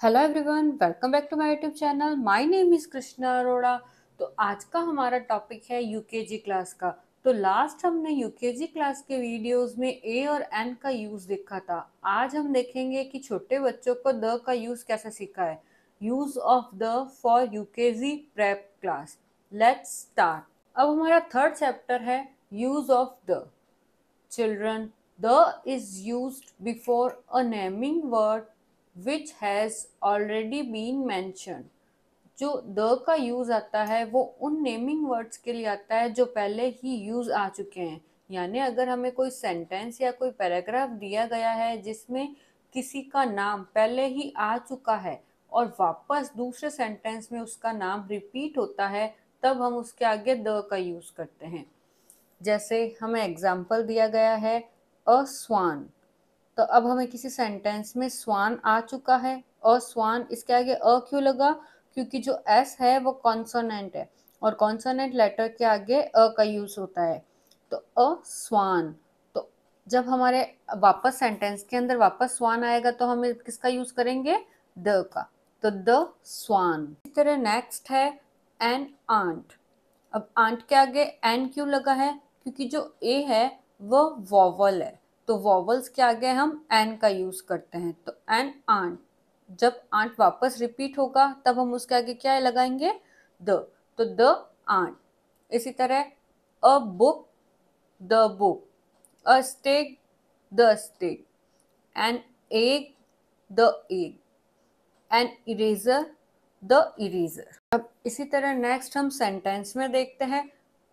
Hello everyone, welcome back to my YouTube channel. My name is Krishna Arora. तो आज का हमारा टॉपिक है यूकेजी क्लास का। तो लास्ट हमने यूकेजी क्लास के वीडियोस में ए और एन का यूज़ देखा था। आज हम देखेंगे कि छोटे बच्चों को द का यूज़ कैसे सीखा है। Use of the for UKG prep class. Let's start. अब हमारा थर्ड चैप्टर है use of the. Children, the is used before a naming word which has already been mentioned. जो द का यूज आता है वो उन नेमिंग वर्ड्स के लिए आता है जो पहले ही यूज आ चुके हैं। यानी अगर हमें कोई सेंटेंस या कोई पैराग्राफ दिया गया है जिसमें किसी का नाम पहले ही आ चुका है और वापस दूसरे सेंटेंस में उसका नाम रिपीट होता है, तब हम उसके आगे द का यूज करते हैं। जैसे हमें एग्जाम्पल दिया गया है अ स्वान। तो अब हमें किसी सेंटेंस में स्वान आ चुका है, अ स्वान, इसके आगे अ क्यों लगा? क्योंकि जो एस है वो कॉन्सोनेंट है और कॉन्सोनेंट लेटर के आगे अ का यूज होता है। तो अ स्वान। तो जब हमारे वापस सेंटेंस के अंदर वापस स्वान आएगा तो हमें किसका यूज करेंगे? द का। तो द स्वान। इस तरह नेक्स्ट है एन आंट। अब आंट के आगे एन क्यों लगा है? क्योंकि जो ए है वो वॉवल है, तो वॉवल्स के आगे हम एन का यूज करते हैं। तो एन आंट। जब आंट वापस रिपीट होगा तब हम उसके आगे क्या लगाएंगे? द। तो द आंट। इसी तरह a book, the book. A stake, the stake. An egg, the egg. An eraser, the eraser. अब इसी तरह नेक्स्ट हम सेंटेंस में देखते हैं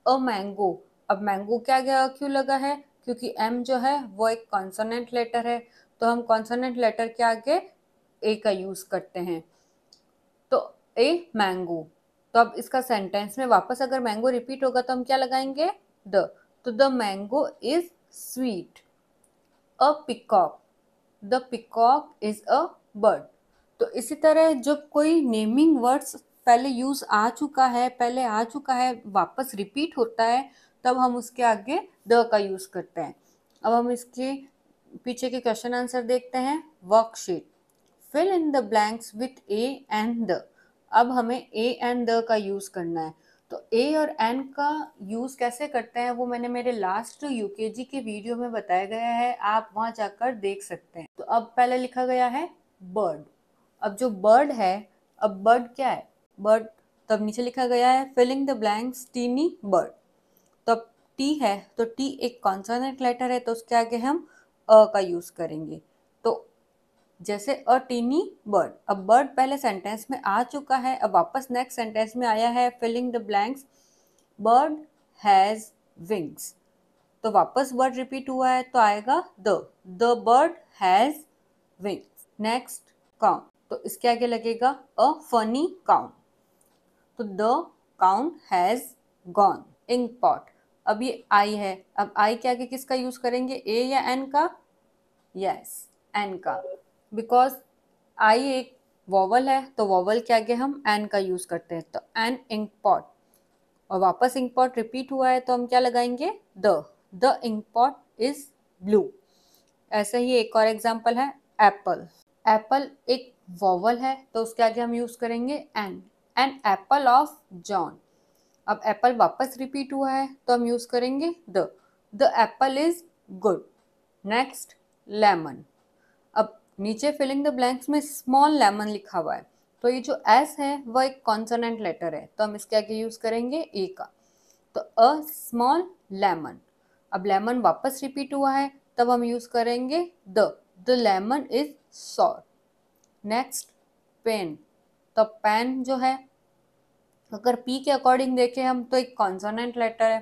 अ मैंगो। अब मैंगो के आगे अ क्यों लगा है? क्योंकि एम जो है वो एक कॉन्सोनेंट लेटर है, तो हम कॉन्सोनेंट लेटर के आगे ए का यूज करते हैं। तो ए मैंगो। तो अब इसका सेंटेंस में वापस अगर मैंगो रिपीट होगा तो हम क्या लगाएंगे? द। तो the mango is sweet. A peacock, the peacock is a bird. तो इसी तरह जब कोई नेमिंग वर्ड्स पहले यूज आ चुका है, पहले आ चुका है, वापस रिपीट होता है, तब हम उसके आगे द का यूज करते हैं। अब हम इसके पीछे के क्वेश्चन आंसर देखते हैं। Worksheet. Fill in the blanks with a and the. अब हमें ए एंड द का यूज करना है। तो ए और एन का यूज कैसे करते हैं वो मैंने मेरे लास्ट यूकेजी के वीडियो में बताया गया है, आप वहां जाकर देख सकते हैं। तो अब पहले लिखा गया है बर्ड। अब जो बर्ड है, अब बर्ड क्या है? बर्ड। तब नीचे लिखा गया है filling the blanks tiny bird. तो अब टी है, तो टी एक कॉन्सोनेंट लेटर है, तो उसके आगे हम अ का यूज करेंगे। तो जैसे अ टीनी बर्ड। अब बर्ड पहले सेंटेंस में आ चुका है, अब वापस नेक्स्ट सेंटेंस में आया है filling the blanks bird has wings. तो वापस वर्ड रिपीट हुआ है तो आएगा the bird has wings. Next count. तो इसके आगे लगेगा अ फनी काउंट। तो the count has gone. Ink pot. अब ये आई है, अब आई के आगे किसका यूज करेंगे? ए या एन का? यस, एन का। बिकॉज आई एक वॉवल है, तो वॉवल के आगे हम एन का यूज करते हैं। तो एन इंक पॉट। और वापस इंक पॉट रिपीट हुआ है तो हम क्या लगाएंगे? The ink pot is blue. ऐसे ही एक और एग्जांपल है एप्पल। एप्पल एक वॉवल है, तो उसके आगे हम यूज करेंगे an. An apple of John. अब एप्पल वापस रिपीट हुआ है तो हम यूज करेंगे the apple is good. Next lemon. अब नीचे फिलिंग द ब्लैंक्स में स्मॉल लेमन लिखा हुआ है, तो ये जो एस है वो एक कॉन्सोनेंट लेटर है, तो हम इसके आगे यूज करेंगे ए का। तो अ स्मॉल लेमन। अब लेमन वापस रिपीट हुआ है तब हम यूज करेंगे the lemon is sour. Next pen. तो पेन जो है, अगर पी के अकॉर्डिंग देखें हम तो एक कॉन्सोनेंट लेटर है,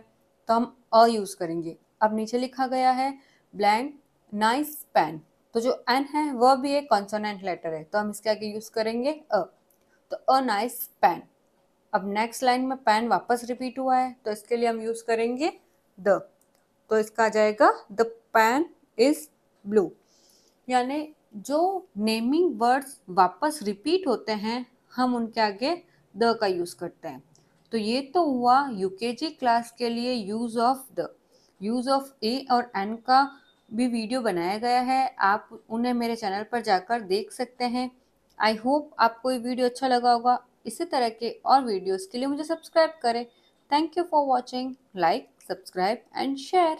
तो हम अ यूज करेंगे। अब नीचे लिखा गया है ब्लैंक नाइस पेन। तो जो एन है वह भी एक कॉन्सोनेंट लेटर है, तो हम इसके आगे यूज करेंगे अ। तो अ नाइस पेन। अब नेक्स्ट लाइन में पेन वापस रिपीट हुआ है तो इसके लिए हम यूज करेंगे द। तो इसका आ जाएगा द पेन इज ब्लू। यानी जो नेमिंग वर्ड्स वापस रिपीट होते हैं हम उनके आगे द का यूज करते हैं। तो ये तो हुआ यूकेजी क्लास के लिए use of the. Use of A और एन का भी वीडियो बनाया गया है, आप उन्हें मेरे चैनल पर जाकर देख सकते हैं। आई होप आपको ये वीडियो अच्छा लगा होगा। इसी तरह के और वीडियोस के लिए मुझे सब्सक्राइब करें। Thank you for watching. Like, subscribe and share.